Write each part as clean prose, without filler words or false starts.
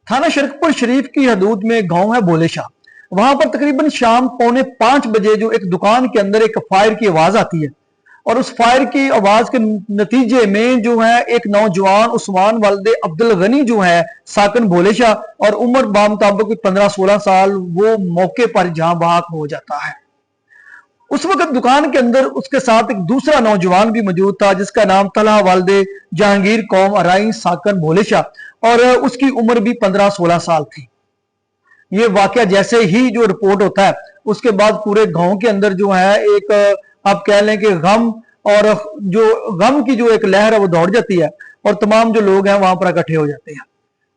थाना शरकपुर शरीफ की हदूद में गांव है बोले शाह। वहां पर तकरीबन शाम 4:45 बजे जो एक दुकान के अंदर एक फायर की आवाज आती है और उस फायर की आवाज के नतीजे में जो है एक नौजवान उस्मान वालदे अब्दुल गनी जो है साकन भोले शाह और उम्र बामुताबिक 15-16 साल वो मौके पर जहां बहाक हो जाता है। उस वक्त दुकान के अंदर उसके साथ एक दूसरा नौजवान भी मौजूद था जिसका नाम तलहा वालदे जहांगीर कौम अराई साकन भोले शाह और उसकी उम्र भी 15-16 साल थी। ये वाकया जैसे ही जो रिपोर्ट होता है उसके बाद पूरे गांव के अंदर जो है एक आप कह लें कि गम और जो गम की जो एक लहर है वो दौड़ जाती है और तमाम जो लोग हैं वहां पर इकट्ठे हो जाते हैं।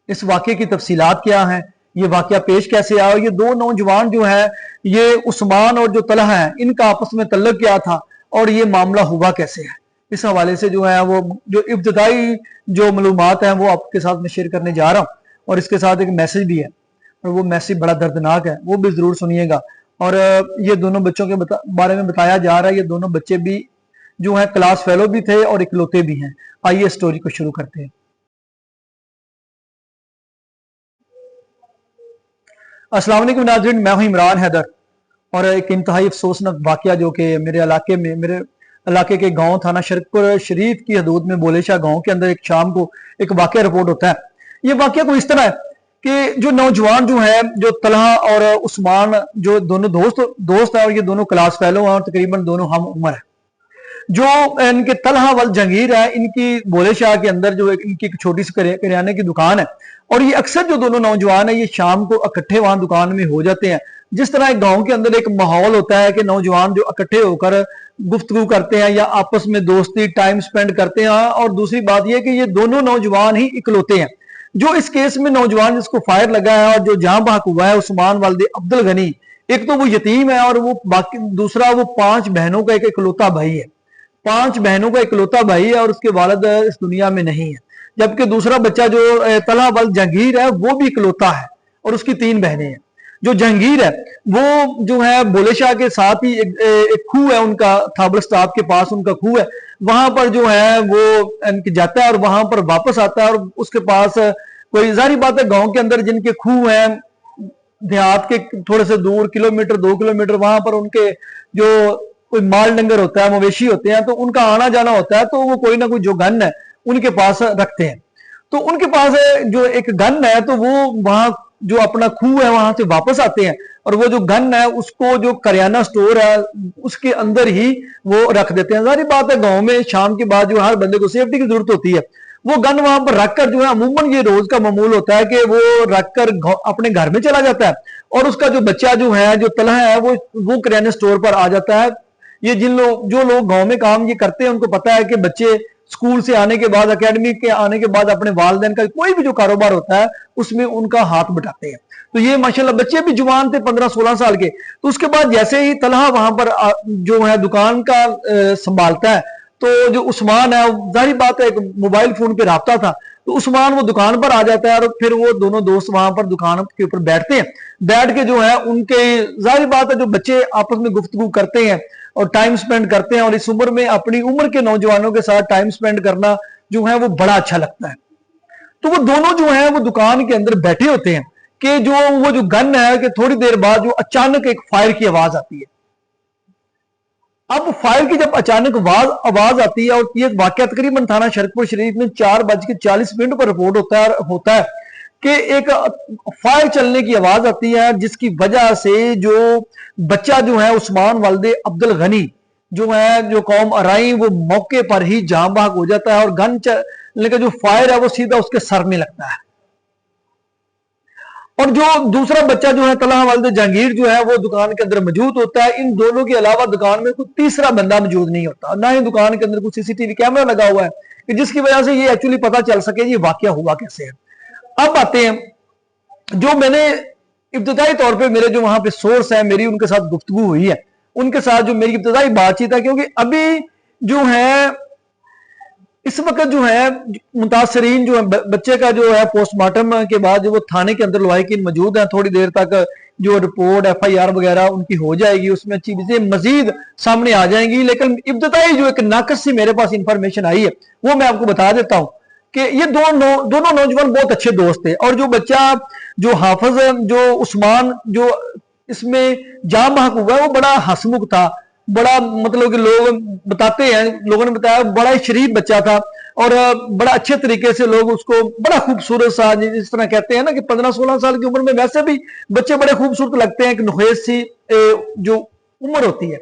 इस वाकये की तफसीलात क्या है, ये वाकया पेश कैसे आया, ये दो नौजवान जो है ये उस्मान और जो तलहा है इनका आपस में तल्लक क्या था और ये मामला हुआ कैसे है, इस हवाले से जो है वो जो इब्तदाई जो मालूमात है वो आपके साथ में शेयर करने जा रहा हूँ। और इसके साथ एक मैसेज भी है और वो मैसेज बड़ा दर्दनाक है, वो भी जरूर सुनिएगा। और ये दोनों बच्चों के बारे में बताया जा रहा है, ये दोनों बच्चे भी जो है क्लास फेलो भी थे और इकलौते भी हैं। आइए स्टोरी को शुरू करते हैं। अस्सलाम वालेकुम नाज़रीन, मैं हूं इमरान हैदर और एक इंतहाई अफसोसनाक वाकया जो कि मेरे इलाके के गांव थाना शरकपुर शरीफ की हदूद में बोले शाह गांव के अंदर एक शाम को एक वाकया रिपोर्ट होता है। ये वाकया को इस तरह है कि जो नौजवान जो है जो तलहा और उस्मान जो दोनों दोस्त है और ये दोनों क्लास फेलो हैं और तकरीबन दोनों हम उम्र है। जो इनके तलहा वल जहांगीर है इनकी बोले शाह के अंदर जो इनकी एक छोटी सी करियाने की दुकान है और ये अक्सर जो दोनों नौजवान है ये शाम को इकट्ठे वहां दुकान में हो जाते हैं। जिस तरह एक गांव के अंदर एक माहौल होता है कि नौजवान जो इकट्ठे होकर गुफ्तगू करते हैं या आपस में दोस्ती टाइम स्पेंड करते हैं। और दूसरी बात यह कि ये दोनों नौजवान ही इकलौते हैं। जो इस केस में नौजवान जिसको फायर लगा है और जो जहां बहक हुआ है उस्मान वालदे अब्दुल गनी, एक तो वो यतीम है और वो बाकी दूसरा वो 5 बहनों का एक इकलौता भाई है। 5 बहनों का इकलौता भाई है और उसके वालिद इस दुनिया में नहीं है। जबकि दूसरा बच्चा जो तलहा वल जहांगीर है वो भी इकलौता है और उसकी 3 बहनें हैं। जो जहांगीर है वो जो है बोले शाह के साथ ही एक खूह है उनका, थाबल स्टाफ के पास उनका खूह है, वहां पर जो है वो जाता है और वहां पर वापस आता है। और उसके पास कोई जारी बात है गांव के अंदर जिनके खूह हैं देहात के थोड़े से दूर 1-2 किलोमीटर वहां पर उनके जो कोई माल डंगर होता है, मवेशी होते हैं, तो उनका आना जाना होता है, तो वो कोई ना कोई जो गन है उनके पास रखते हैं। तो उनके पास जो एक गन है तो वो वहां जो अपना खूह है वहां से वापस आते हैं और वो जो गन है उसको जो करियाना स्टोर है उसके अंदर ही वो रख देते हैं। सारी बात है गांव में शाम के बाद जो हर बंदे को सेफ्टी की जरूरत होती है, वो गन वहां पर रखकर जो है अमूमन ये रोज का मामूल होता है कि वो रखकर अपने घर में चला जाता है और उसका जो बच्चा जो है जो तलहा है वो करियाना स्टोर पर आ जाता है। ये जो लोग गांव में काम ये करते हैं उनको पता है कि बच्चे स्कूल से आने के बाद, एकेडमी के आने के बाद अपने वालिदैन का कोई भी जो कारोबार होता है उसमें उनका हाथ बटाते हैं। तो ये माशाल्लाह बच्चे भी जवान थे 15-16 साल के। तो उसके बाद जैसे ही तलहा वहां पर जो है दुकान का संभालता है तो जो उस्मान है जाहिर बात है एक मोबाइल फोन पे राब्ता था, तो उस्मान वो दुकान पर आ जाता है और फिर वो दोनों दोस्त वहां पर दुकान के ऊपर बैठते हैं। बैठ के जो है उनके जाहिर बात है जो बच्चे आपस में गुफ्तगू करते हैं और टाइम स्पेंड करते हैं और इस उम्र में अपनी उम्र के नौजवानों के साथ टाइम स्पेंड करना जो है वो बड़ा अच्छा लगता है। तो वो दोनों जो है वो दुकान के अंदर बैठे होते हैं कि वो जो गन है कि थोड़ी देर बाद जो अचानक एक फायर की आवाज आती है। अब फायर की जब अचानक आवाज आती है और ये वाकया तकरीबन थाना शरकपुर शरीफ में 4:40 पर रिपोर्ट होता है कि एक फायर चलने की आवाज आती है जिसकी वजह से जो बच्चा जो है उस्मान वालदे अब्दुल गनी जो है जो कौम अराई वो मौके पर ही जान बहक हो जाता है और गन चलने का जो फायर है वो सीधा उसके सर में लगता है। और जो दूसरा बच्चा जो है तलहा वालदे जहांगीर जो है वो दुकान के अंदर मौजूद होता है। इन दोनों के अलावा दुकान में कोई तीसरा बंदा मौजूद नहीं होता, ना ही दुकान के अंदर कोई सीसीटीवी कैमरा लगा हुआ है कि जिसकी वजह से ये एक्चुअली पता चल सके ये वाकया हुआ कैसे है। अब आते हैं जो मैंने इब्तिदाई तौर पे मेरे जो वहां पे सोर्स है मेरी उनके साथ गुफ्तगू हुई है, उनके साथ जो मेरी इब्तिदाई बातचीत है, क्योंकि अभी जो है इस वक्त जो है मुतासरीन जो है बच्चे का जो है पोस्टमार्टम के बाद जो वो थाने के अंदर लवाहिकीन मौजूद है, थोड़ी देर तक जो रिपोर्ट FIR वगैरह उनकी हो जाएगी, उसमें चीजें मजीद सामने आ जाएंगी। लेकिन इब्तिदाई जो एक नाकस सी मेरे पास इंफॉर्मेशन आई है वो मैं आपको बता देता हूं कि ये दोनों नौजवान बहुत अच्छे दोस्त थे, और जो बच्चा जो हाफिज जो उस्मान जो इसमें जाम बहक हुआ है वो बड़ा हंसमुख था, बड़ा मतलब कि लोग बताते हैं, लोगों ने बताया बड़ा ही शरीफ बच्चा था, और बड़ा अच्छे तरीके से लोग उसको बड़ा खूबसूरत सा, जिस तरह कहते हैं ना कि 15-16 साल की उम्र में वैसे भी बच्चे बड़े खूबसूरत लगते हैं, एक नुहेज सी जो उम्र होती है।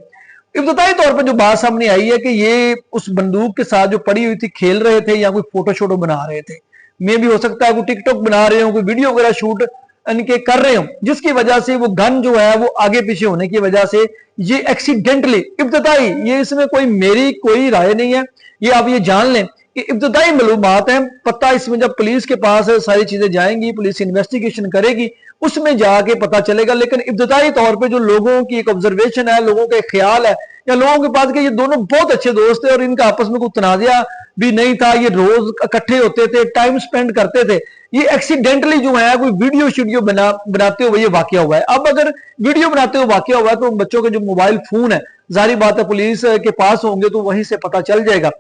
इब्तदाई तौर पर जो बात सामने आई है कि ये उस बंदूक के साथ जो पड़ी हुई थी खेल रहे थे या कोई फोटो शोटो बना रहे थे, मे भी हो सकता है कोई टिकटॉक बना रहे हो, कोई वीडियो वगैरह शूट इनके कर रहे हो, जिसकी वजह से वो गन जो है वो आगे पीछे होने की वजह से ये एक्सीडेंटली इब्तदाई, ये इसमें कोई मेरी कोई राय नहीं है, ये आप ये जान लें कि इब्तदाई मालूमात है, पता इसमें जब पुलिस के पास सारी चीजें जाएंगी, पुलिस इन्वेस्टिगेशन करेगी, उसमें जाके पता चलेगा। लेकिन इब्तदाई तौर पे जो लोगों की एक ऑब्जर्वेशन है, लोगों का एक ख्याल है या लोगों के पास कि ये दोनों बहुत अच्छे दोस्त थे और इनका आपस में कोई तनाज़ा भी नहीं था, ये रोज इकट्ठे होते थे, टाइम स्पेंड करते थे, ये एक्सीडेंटली जो है कोई वीडियो शीडियो बनाते हुए ये वाकया हुआ है। अब अगर वीडियो बनाते हुए वाकया हुआ है तो बच्चों के जो मोबाइल फोन है जाहिर बात है पुलिस के पास होंगे तो वहीं से पता चल जाएगा।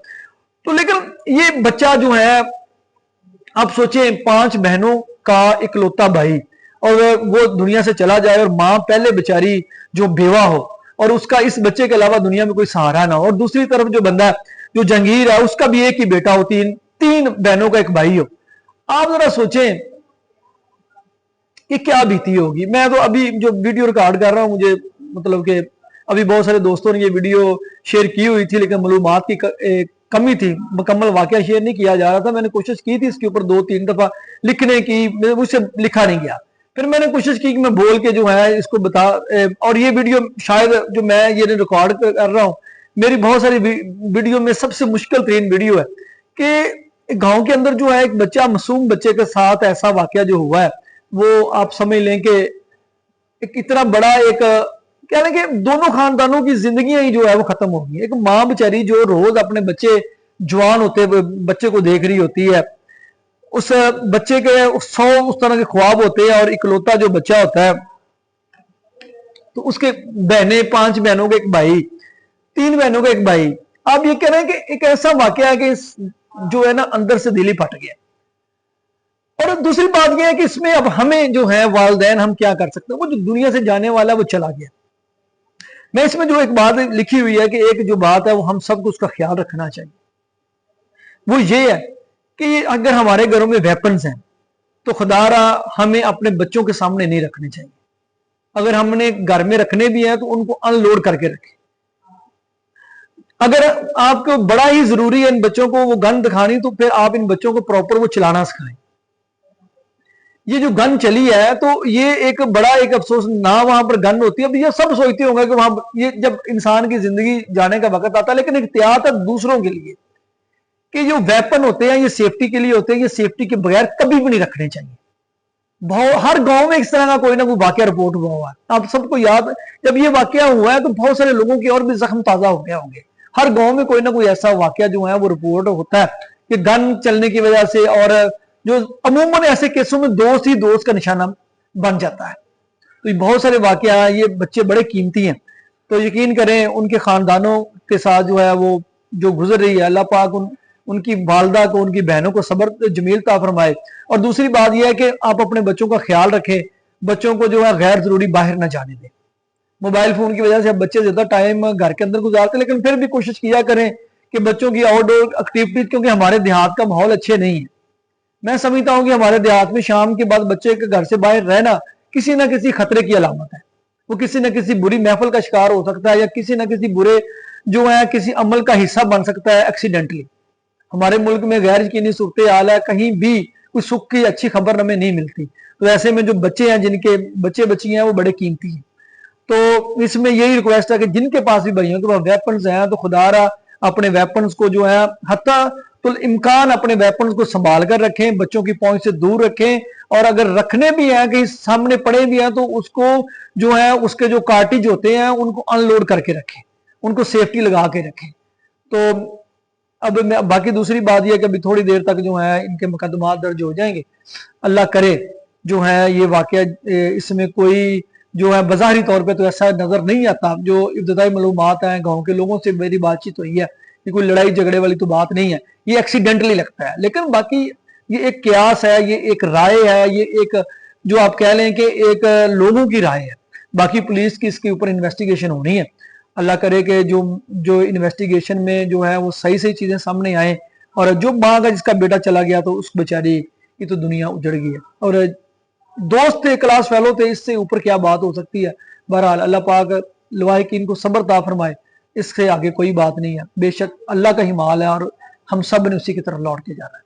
तो लेकिन ये बच्चा जो है, आप सोचे 5 बहनों का इकलौता भाई, और वो दुनिया से चला जाए और मां पहले बेचारी जो बेवा हो और उसका इस बच्चे के अलावा दुनिया में कोई सहारा ना हो, और दूसरी तरफ जो बंदा जो जंगीर है उसका भी एक ही बेटा हो, 3 बहनों का एक भाई हो। आप जरा सोचें कि क्या बीती होगी। मैं तो अभी जो वीडियो रिकॉर्ड कर रहा हूं, मुझे मतलब कि अभी बहुत सारे दोस्तों ने ये वीडियो शेयर की हुई थी, लेकिन मालूमात की कमी थी, मुकम्मल वाकया शेयर नहीं किया जा रहा था। मैंने कोशिश की थी इसके ऊपर 2-3 दफा लिखने की, मुझसे लिखा नहीं गया, फिर मैंने कोशिश की कि मैं बोल के जो है इसको बता, और ये वीडियो शायद जो मैं ये रिकॉर्ड कर रहा हूं, मेरी बहुत सारी वीडियो में सबसे मुश्किल तरीन वीडियो है कि गांव के अंदर जो है एक बच्चा, मासूम बच्चे के साथ ऐसा वाकया जो हुआ है, वो आप समझ लें कि एक इतना बड़ा एक कह लें कि दोनों खानदानों की जिंदगी ही जो है वो खत्म होगी। एक माँ बेचारी जो रोज अपने बच्चे जवान होते हुए बच्चे को देख रही होती है, उस बच्चे के 100 उस तरह के ख्वाब होते हैं, और इकलौता जो बच्चा होता है तो उसके बहनें, 5 बहनों के एक भाई, 3 बहनों का एक भाई। आप ये कह रहे हैं कि एक ऐसा वाकया है कि जो है ना अंदर से दिल ही फट गया। और दूसरी बात यह है कि इसमें अब हमें जो है वालिदैन हम क्या कर सकते हैं, वो जो दुनिया से जाने वाला वो चला गया। मैं इसमें जो एक बात लिखी हुई है कि एक जो बात है वो हम सबको उसका ख्याल रखना चाहिए, वो ये है कि अगर हमारे घरों में वेपन्स हैं तो खुदारा हमें अपने बच्चों के सामने नहीं रखने चाहिए। अगर हमने घर में रखने भी हैं तो उनको अनलोड करके रखें। अगर आपको बड़ा ही जरूरी है इन बच्चों को वो गन दिखानी, तो फिर आप इन बच्चों को प्रॉपर वो चलाना सिखाएं। ये जो गन चली है तो ये एक बड़ा एक अफसोस, ना वहां पर गन होती है। अब ये सब सोचते होंगे कि वहां ये जब इंसान की जिंदगी जाने का वक्त आता है, लेकिन एहतियात है दूसरों के लिए कि जो वेपन होते हैं ये सेफ्टी के लिए होते हैं, ये सेफ्टी के बगैर कभी भी नहीं रखने चाहिए। हर गांव में इस तरह का कोई ना कोई वाकया रिपोर्ट हुआ है। आप सबको याद, जब ये वाकया हुआ है तो बहुत सारे लोगों के और भी जख्म ताजा हो गए होंगे। हर गांव में कोई ना कोई ऐसा वाकया जो है वो रिपोर्ट होता है कि गन चलने की वजह से, और जो अमूमन ऐसे केसों में दोस्त ही दोस्त का निशाना बन जाता है। तो ये बहुत सारे वाकया, ये बच्चे बड़े कीमती हैं, तो यकीन करें उनके खानदानों के साथ जो है वो जो गुजर रही है, अल्लाह पाक उनकी वालदा को, उनकी बहनों को सब्र जमील ता फरमाए। और दूसरी बात यह है कि आप अपने बच्चों का ख्याल रखें, बच्चों को जो है गैर जरूरी बाहर ना जाने दें। मोबाइल फोन की वजह से अब बच्चे ज्यादा टाइम घर के अंदर गुजारते हैं, लेकिन फिर भी कोशिश किया करें कि बच्चों की आउटडोर एक्टिविटीज, क्योंकि हमारे देहात का माहौल अच्छे नहीं है। मैं समझता हूं कि हमारे देहात में शाम के बाद बच्चे के घर से बाहर रहना किसी ना किसी खतरे की अलामत है। वो किसी ना किसी बुरी महफिल का शिकार हो सकता है, या किसी ना किसी बुरे जो है किसी अमल का हिस्सा बन सकता है एक्सीडेंटली। हमारे मुल्क में गैर यकीनी सूरत हाल है, कहीं भी कोई सुख की अच्छी खबर हमें नहीं मिलती। तो ऐसे में जो बच्चे हैं, जिनके बच्चे बच्चियां हैं, वो बड़े कीमती हैं। तो इसमें यही रिक्वेस्ट है कि जिनके पास भी भाइयों के पास वेपन्स हैं तो खुदारा अपने वेपन्स को जो है हत्ता तो इम्कान अपने वेपन्स को संभाल कर रखें, बच्चों की पहुंच से दूर रखें। और अगर रखने भी हैं, कहीं सामने पड़े भी हैं, तो उसको जो है उसके जो कार्टिज होते हैं उनको अनलोड करके रखें, उनको सेफ्टी लगा के रखें। तो अब बाकी दूसरी बात यह कि अभी थोड़ी देर तक जो है इनके मुकदमा दर्ज हो जाएंगे। अल्लाह करे जो है ये वाकया, इसमें कोई जो है बज़ाहिरी तौर पे तो ऐसा नजर नहीं आता। जो इब्तदाई मालूमात हैं गांव के लोगों से मेरी बातचीत हुई है ये कोई लड़ाई झगड़े वाली तो बात नहीं है, ये एक्सीडेंटली लगता है। लेकिन बाकी ये एक क्यास है, ये एक राय है, ये एक जो आप कह लें कि एक लोगों की राय है। बाकी पुलिस की इसके ऊपर इन्वेस्टिगेशन होनी है। अल्लाह करे कि जो जो इन्वेस्टिगेशन में जो है वो सही सही चीजें सामने आए, और जो माँ का जिसका बेटा चला गया तो उस बेचारी की तो दुनिया उजड़ गई है, और दोस्त थे, क्लास फेलो थे, इससे ऊपर क्या बात हो सकती है। बहरहाल अल्लाह पाक लवाहिकीन को सब्र ता फरमाए, इससे आगे कोई बात नहीं है। बेशक अल्लाह का ही माल है और हम सब ने उसी की तरफ लौट के जाना है।